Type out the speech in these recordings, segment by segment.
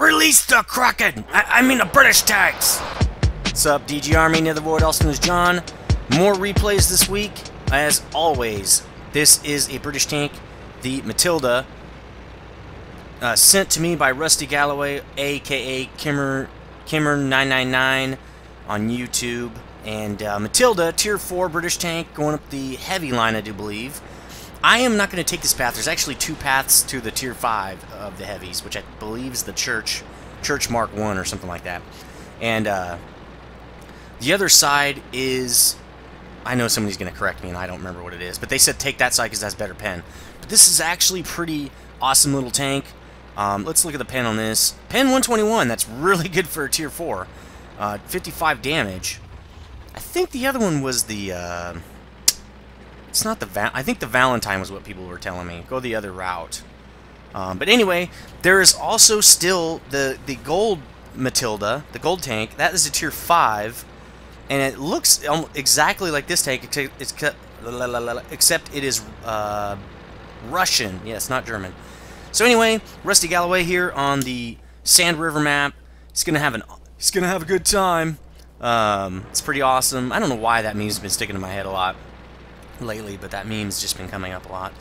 Release the Kraken! I mean the British tanks! What's up, DG Army, Nethervoid, also known as John. More replays this week. As always, this is a British tank, the Matilda, sent to me by RustyGalloway, aka Kimmern999 on YouTube. And Matilda, tier 4 British tank, going up the heavy line, I do believe. I am not going to take this path. There's actually 2 paths to the tier 5 of the heavies, which I believe is the Church Mark 1 or something like that. And the other side is, I know somebody's going to correct me and I don't remember what it is, but they said take that side because that's better pen. But this is actually pretty awesome little tank. Let's look at the pen on this. Pen 121, that's really good for a tier 4. 55 damage. I think the other one was the, it's not the I think the Valentine was what people were telling me. Go the other route. But anyway, there is also still the gold Matilda, the gold tank. That is a tier 5, and it looks exactly like this tank, except it is Russian. Yes, not German. So anyway, RustyGalloway here on the Sand River map. He's gonna have a good time. It's pretty awesome. I don't know why that meme's been sticking in my head a lot lately, but that meme's just been coming up a lot.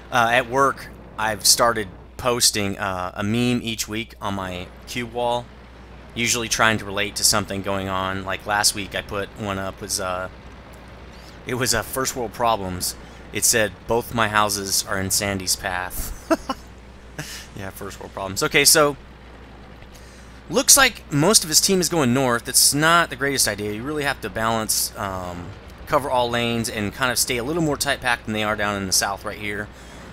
At work, I've started posting a meme each week on my cube wall, usually trying to relate to something going on. Like last week, I put one up. It was first world problems. It said both my houses are in Sandy's path. Yeah, first world problems. Okay, so looks like most of his team is going north. It's not the greatest idea. You really have to balance, cover all lanes, and kind of stay a little more tight-packed than they are down in the south right here.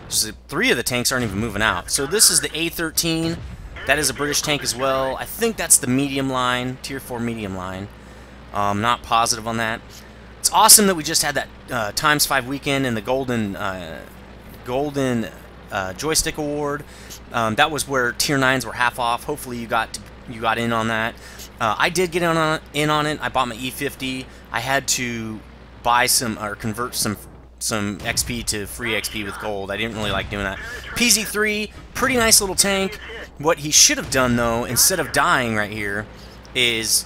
Just 3 of the tanks aren't even moving out. So this is the A13. That is a British tank as well. I think that's the medium line, tier 4 medium line. Not positive on that. It's awesome that we just had that ×5 weekend and the golden joystick award. That was where tier 9s were half off. Hopefully you got in on that. I did get in on it. I bought my E50. I had to buy some or convert some XP to free XP with gold. I didn't really like doing that. PZ3, pretty nice little tank. What he should have done though, instead of dying right here, is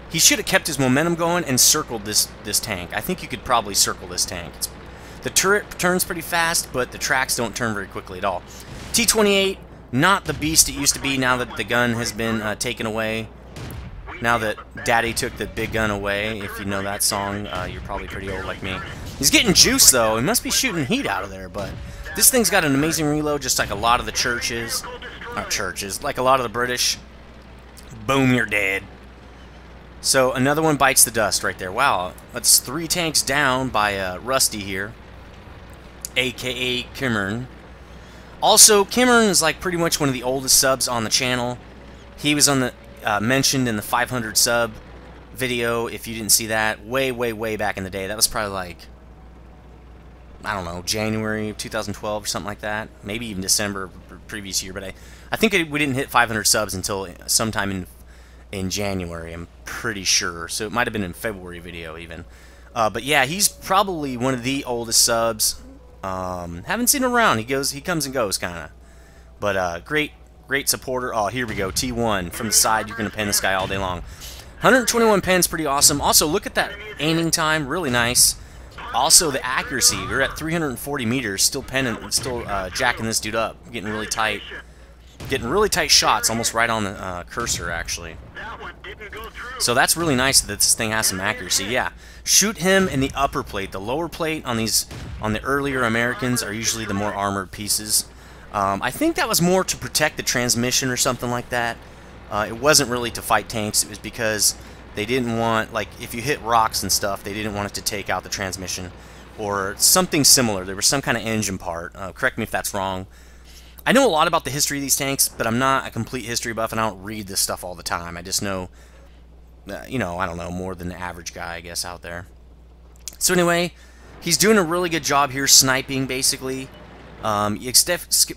he should have kept his momentum going and circled this tank. I think you could probably circle this tank. The turret turns pretty fast, but the tracks don't turn very quickly at all. T28, not the beast it used to be now that the gun has been taken away. Now that Daddy took the big gun away, if you know that song, you're probably pretty old like me. He's getting juice though. He must be shooting heat out of there, but this thing's got an amazing reload, just like a lot of the churches. Not churches, like a lot of the British. Boom, you're dead. So another one bites the dust right there. Wow, that's 3 tanks down by Rusty here, aka Kimmern. Also, Kimmern is like pretty much one of the oldest subs on the channel. He was on the mentioned in the 500 sub video. If you didn't see that, way back in the day. That was probably like, I don't know, January of 2012 or something like that. Maybe even December of the previous year. But I think we didn't hit 500 subs until sometime in January, I'm pretty sure. So it might have been in February video even. But yeah, he's probably one of the oldest subs. Haven't seen him around. He comes and goes, kind of. But great supporter. Oh, here we go. T1 from the side. You're gonna pen this guy all day long. 121 pen's pretty awesome. Also, look at that aiming time. Really nice. Also, the accuracy. You're at 340 meters, still penning, still jacking this dude up, getting really tight shots, almost right on the cursor actually. So that's really nice that this thing has some accuracy. Yeah, shoot him in the upper plate. The lower plate on the earlier Americans are usually the more armored pieces. I think that was more to protect the transmission or something like that. It wasn't really to fight tanks. It was because they didn't want, like, if you hit rocks and stuff, they didn't want it to take out the transmission or something similar. There was some kind of engine part. Correct me if that's wrong. I know a lot about the history of these tanks, but I'm not a complete history buff, and I don't read this stuff all the time. I just know, you know, I don't know, more than the average guy, I guess, out there. So anyway, he's doing a really good job here, sniping, basically. Especially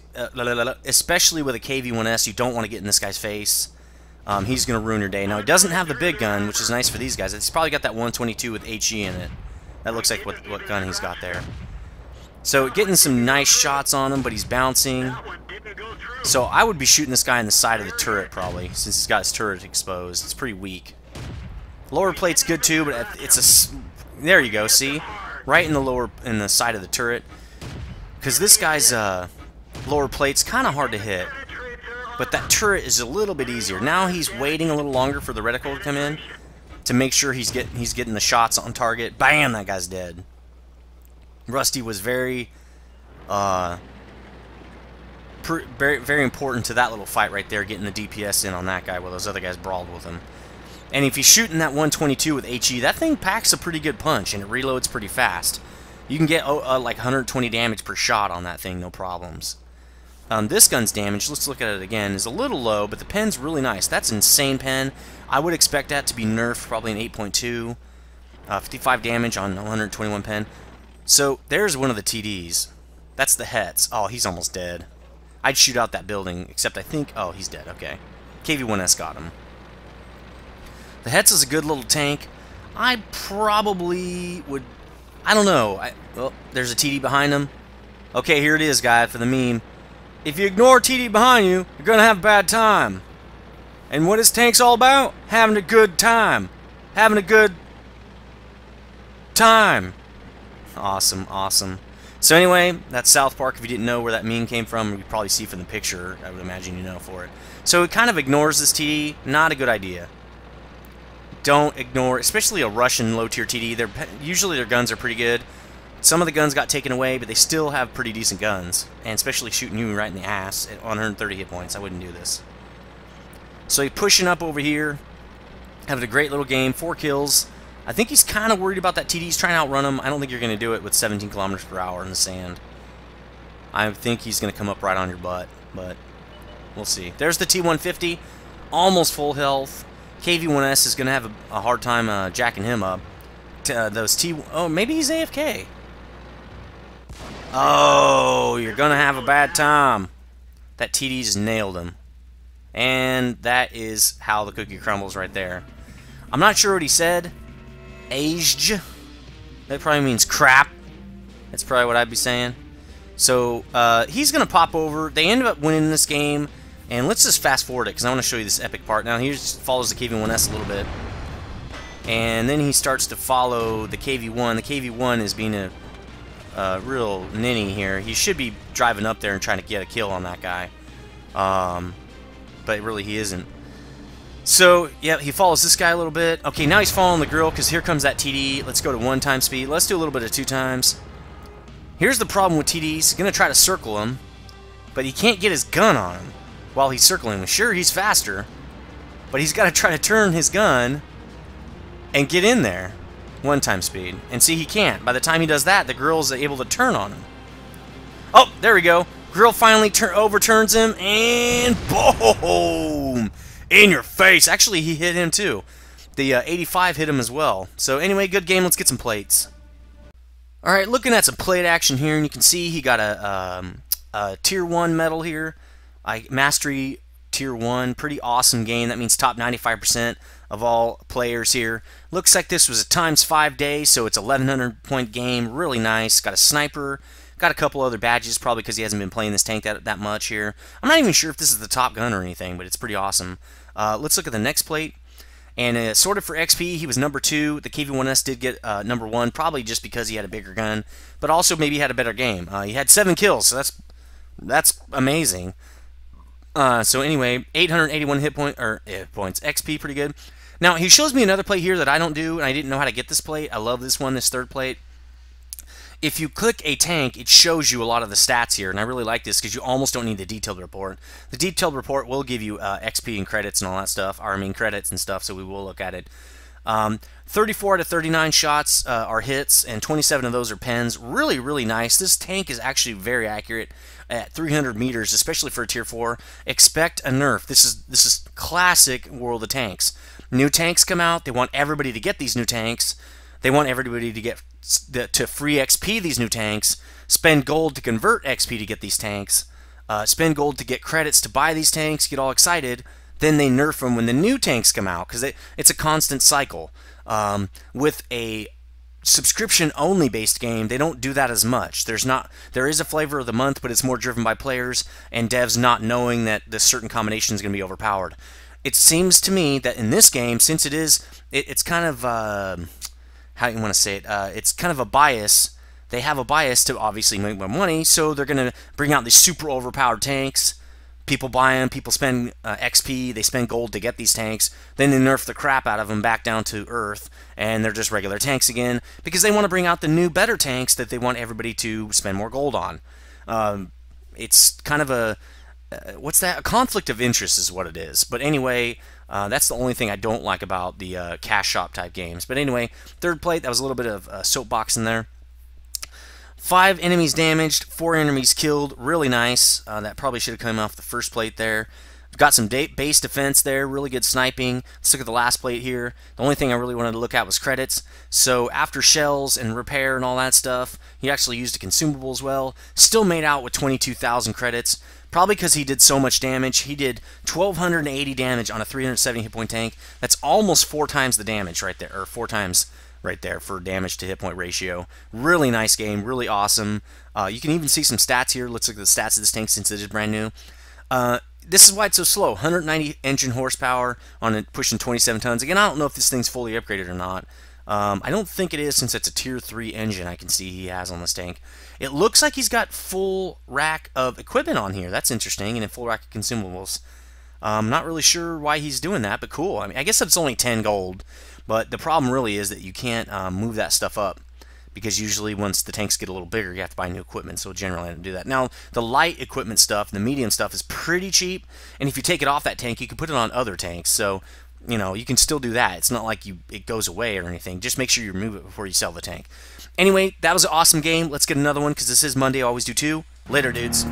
with a KV-1S, you don't want to get in this guy's face. He's going to ruin your day. Now, he doesn't have the big gun, which is nice for these guys. He's probably got that 122 with HE in it. That looks like what gun he's got there. So getting some nice shots on him, but he's bouncing. So I would be shooting this guy in the side of the turret probably, since he's got his turret exposed. It's pretty weak. Lower plate's good too, but it's a... There you go, see? Right in the side of the turret. Because this guy's lower plate's kind of hard to hit. But that turret is a little bit easier. Now he's waiting a little longer for the reticle to come in to make sure he's getting the shots on target. Bam! That guy's dead. Rusty was very very important to that little fight right there, getting the DPS in on that guy while those other guys brawled with him. And if he's shooting that 122 with HE, that thing packs a pretty good punch, and it reloads pretty fast. You can get like 120 damage per shot on that thing, no problems. This gun's damage, let's look at it again, is a little low, but the pen's really nice. That's an insane pen. I would expect that to be nerfed, probably an 8.2. 55 damage on 121 pen. So there's one of the TDs. That's the Hetz. Oh, he's almost dead. I'd shoot out that building, except I think... Oh, he's dead. Okay. KV-1S got him. The Hetz is a good little tank. I probably would... I don't know. Well, there's a TD behind him. Okay, here it is, guy, for the meme. If you ignore TD behind you, you're going to have a bad time. And what is tanks all about? Having a good time. Having a good time. Awesome, awesome. So anyway, that's South Park. If you didn't know where that meme came from, you probably see from the picture. I would imagine you know for it. So it kind of ignores this TD. Not a good idea. Don't ignore, especially a Russian low-tier TD. Usually their guns are pretty good. Some of the guns got taken away, but they still have pretty decent guns. And especially shooting you right in the ass at 130 hit points. I wouldn't do this. So he's pushing up over here. Having a great little game. 4 kills. I think he's kind of worried about that TD. He's trying to outrun him. I don't think you're going to do it with 17 kilometers per hour in the sand. I think he's going to come up right on your butt, but we'll see. There's the T-150. Almost full health. KV-1S is going to have a hard time jacking him up. Oh, maybe he's AFK. Oh, you're going to have a bad time. That TD just nailed him. And that is how the cookie crumbles right there. I'm not sure what he said. Aged. That probably means crap. That's probably what I'd be saying. So, he's going to pop over. They ended up winning this game. And let's just fast forward it, because I want to show you this epic part. Now, he just follows the KV-1S a little bit. And then he starts to follow the KV-1. The KV-1 is being a real ninny here. He should be driving up there and trying to get a kill on that guy. But really he isn't. So, yeah, he follows this guy a little bit. Okay, now he's following the grill, because here comes that TD. Let's go to 1 time speed. Let's do a little bit of 2 times. Here's the problem with TDs. He's going to try to circle him, but he can't get his gun on him while he's circling him. Sure, he's faster, but he's got to try to turn his gun and get in there. 1 time speed. And see, he can't. By the time he does that, the grill's able to turn on him. Oh, there we go. Grill finally overturns him, and boom! In your face. Actually, he hit him too. The 85 hit him as well. So anyway, good game. Let's get some plates. Alright, looking at some plate action here, and you can see he got a Tier 1 medal here. Mastery Tier 1. Pretty awesome game. That means top 95% of all players here. Looks like this was a ×5 day, so it's a 1100 point game. Really nice. Got a sniper. Got a couple other badges, probably because he hasn't been playing this tank that much here. I'm not even sure if this is the top gun or anything, but it's pretty awesome. Let's look at the next plate. And sorted for XP, he was number 2. The KV-1S did get number 1, probably just because he had a bigger gun, but also maybe he had a better game. He had 7 kills, so that's amazing. So anyway, 881 hit points, XP, pretty good. Now, he shows me another plate here that I don't do, and I didn't know how to get this plate. I love this one, this third plate. If you click a tank, it shows you a lot of the stats here, and I really like this because you almost don't need the detailed report. The detailed report will give you XP and credits and all that stuff, or I mean credits and stuff, so we will look at it. 34 out of 39 shots are hits, and 27 of those are pens. Really, really nice. This tank is actually very accurate at 300 meters, especially for a Tier 4. Expect a nerf. This is classic World of Tanks. New tanks come out. They want everybody to get these new tanks. They want everybody to get to free XP these new tanks, spend gold to convert XP to get these tanks, spend gold to get credits to buy these tanks, get all excited, then they nerf them when the new tanks come out, because it's a constant cycle. With a subscription only based game, they don't do that as much. There is a flavor of the month, but it's more driven by players and devs not knowing that this certain combination is going to be overpowered. It seems to me that in this game, since it's kind of how you want to say it, it's kind of a bias. They have a bias to obviously make more money, so they're going to bring out these super overpowered tanks. People buy them, people spend XP, they spend gold to get these tanks, then they nerf the crap out of them back down to Earth, and they're just regular tanks again, because they want to bring out the new, better tanks that they want everybody to spend more gold on. It's kind of a, what's that? A conflict of interest is what it is. But anyway, that's the only thing I don't like about the cash shop type games. But anyway, third plate, that was a little bit of soapbox in there. 5 enemies damaged, 4 enemies killed. Really nice. That probably should have come off the first plate there. Got some base defense there. Really good sniping. Let's look at the last plate here. The only thing I really wanted to look at was credits. So after shells and repair and all that stuff, he actually used a consumable as well. Still made out with 22,000 credits. Probably because he did so much damage. He did 1,280 damage on a 370 hit point tank. That's almost 4 times the damage right there, or 4 times right there for damage to hit point ratio. Really nice game, really awesome. You can even see some stats here. Let's look at the stats of this tank since it is brand new. This is why it's so slow. 190 engine horsepower on it, pushing 27 tons. Again, I don't know if this thing's fully upgraded or not. I don't think it is, since it's a tier 3 engine I can see he has on this tank. It looks like he's got full rack of equipment on here. That's interesting, and a full rack of consumables. I'm not really sure why he's doing that, but cool. I mean, I guess it's only 10 gold. But the problem really is that you can't move that stuff up, because usually once the tanks get a little bigger, you have to buy new equipment, so generally I don't do that. Now, the light equipment stuff, the medium stuff, is pretty cheap, and if you take it off that tank, you can put it on other tanks, so, you know, you can still do that. It's not like it goes away or anything. Just make sure you remove it before you sell the tank. Anyway, that was an awesome game. Let's get another one, because this is Monday. I always do 2. Later, dudes.